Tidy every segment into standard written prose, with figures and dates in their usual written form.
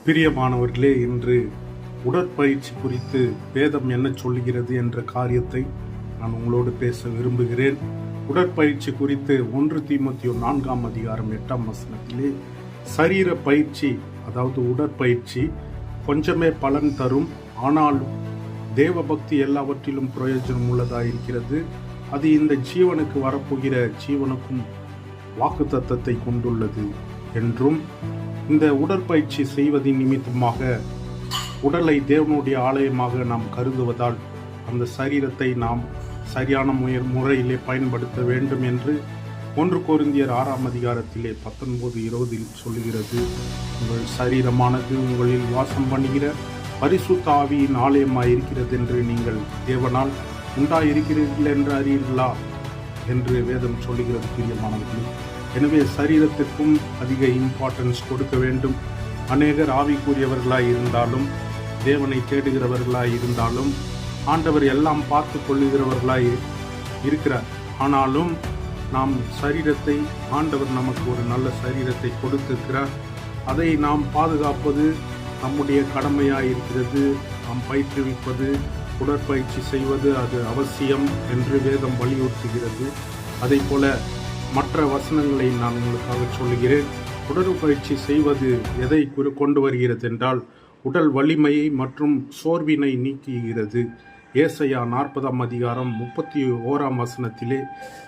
பிரியமானவர்களே, இன்று உடற்பயிற்சி குறித்து வேதம் என்ன சொல்கிறது என்ற காரியத்தை நான் உங்களோடு பேச விரும்புகிறேன். உடற்பயிற்சி குறித்து 1 தீமோத்தேயு 4:8 சரீர பயிற்சி, அதாவது உடற்பயிற்சி கொஞ்சமே பலன் தரும், ஆனாலும் தேவபக்தி எல்லாவற்றிலும் பிரயோஜனம் உள்ளதாயிருக்கிறது. அது இந்த ஜீவனுக்கு வரப்போகிற ஜீவனுக்கும் வாக்குத்தத்தத்தை கொண்டுள்ளது என்றும், இந்த உடற்பயிற்சி செய்வதின் நிமித்தமாக உடலை தேவனுடைய ஆலயமாக நாம் கருதுவதால் அந்த சரீரத்தை நாம் சரியான முறையிலே பயன்படுத்த வேண்டும் என்று 1 கொரிந்தியர் 6:19-20 சொல்லுகிறது. உங்கள் சரீரமானது உங்களில் வாசம் பண்ணுகிற பரிசுத்த ஆவியின் ஆலயமாய் இருக்கிறது என்று நீங்கள் தேவனால் உண்டாயிருக்கிறீர்கள் என்று அறியீர்களா என்று வேதம் சொல்லுகிறது. பிரியமானவர்களே, எனவே சரீரத்திற்கும் அதிக இம்பார்ட்டன்ஸ் கொடுக்க வேண்டும். அநேகர் ஆவிக்குரியவர்களாய் இருந்தாலும், தேவனை தேடுகிறவர்களாய் இருந்தாலும், ஆண்டவர் எல்லாம் பார்த்து கொள்ளுகிறவர்களாய் இருக்கிறார். ஆனாலும் நாம் சரீரத்தை, ஆண்டவர் நமக்கு ஒரு நல்ல சரீரத்தை கொடுத்திருக்கிறார். அதை நாம் பாதுகாப்பது நம்முடைய கடமையாய் இருக்கிறது. நாம் பயிற்றுவிப்பது, உடற்பயிற்சி செய்வது அது அவசியம் என்று வேதம் வலியுறுத்துகிறது. அதை போல மற்ற வசனங்களை நான் உங்களுக்காக சொல்லுகிறேன். உடற்பயிற்சி செய்வது எதை கொண்டு வருகிறது என்றால், உடல் வலிமையை மற்றும் சோர்வினை நீக்குகிறது. ஏசாயா 40:31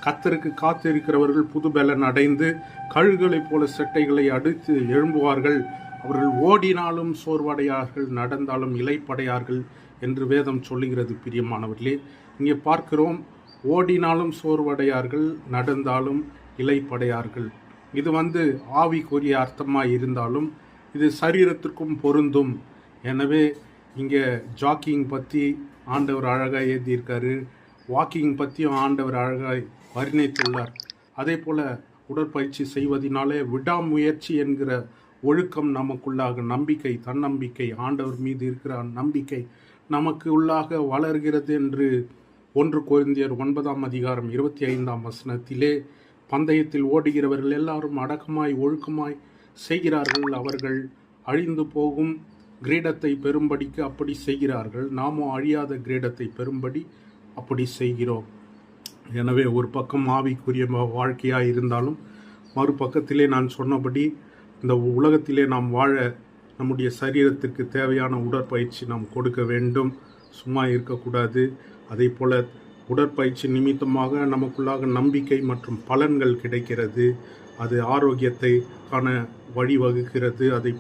கர்த்தருக்கு காத்திருக்கிறவர்கள் புதுபலன் அடைந்து கழுகுகளைப் போல செட்டைகளை அடித்து எழும்புவார்கள். அவர்கள் ஓடினாலும் சோர்வடையார்கள், நடந்தாலும் இளைப்படையார்கள் என்று வேதம் சொல்லுகிறது. பிரியமானவர்களே, இங்கே பார்க்கிறோம், ஓடினாலும் சோர்வடையார்கள், நடந்தாலும் இளைப்படையார்கள். இது ஆவிக்குரிய அர்த்தமாக இருந்தாலும் இது சரீரத்திற்கும் பொருந்தும். எனவே இங்கே ஜாக்கிங் பற்றி ஆண்டவர் அழகாக எழுதியிருக்காரு, வாக்கிங் பற்றியும் ஆண்டவர் அழகாய் வர்ணித்துள்ளார். அதே போல் உடற்பயிற்சி செய்வதனாலே விடாமுயற்சி என்கிற ஒழுக்கம் நமக்குள்ளாக, நம்பிக்கை, தன்னம்பிக்கை, ஆண்டவர் மீது இருக்கிற நம்பிக்கை நமக்கு உள்ளாக வளர்கிறது என்று 1 கொரிந்தியர் 9:25 பந்தயத்தில் ஓடுகிறவர்கள் எல்லாரும் அடக்கமாய் ஒழுக்கமாய் செய்கிறார்கள், அவர்கள் அழிந்து போகும் கிரீடத்தை பெறும்படிக்கு அப்படி செய்கிறார்கள். நாமும் அழியாத கிரீடத்தை பெறும்படி அப்படி செய்கிறோம். எனவே ஒரு பக்கம் ஆவிக்குரிய வாழ்க்கையாக இருந்தாலும், மறுபக்கத்திலே நான் சொன்னபடி இந்த உலகத்திலே நாம் வாழ நம்முடைய சரீரத்திற்கு தேவையான உடற்பயிற்சி நாம் கொடுக்க வேண்டும், சும்மா இருக்கக்கூடாது. அதே போல் உடற்பயிற்சி நிமித்தமாக நமக்குள்ளாக நம்பிக்கை மற்றும் பலன்கள் கிடைக்கிறது. அது ஆரோக்கியத்தை காண வழிவகுக்கிறது. அதை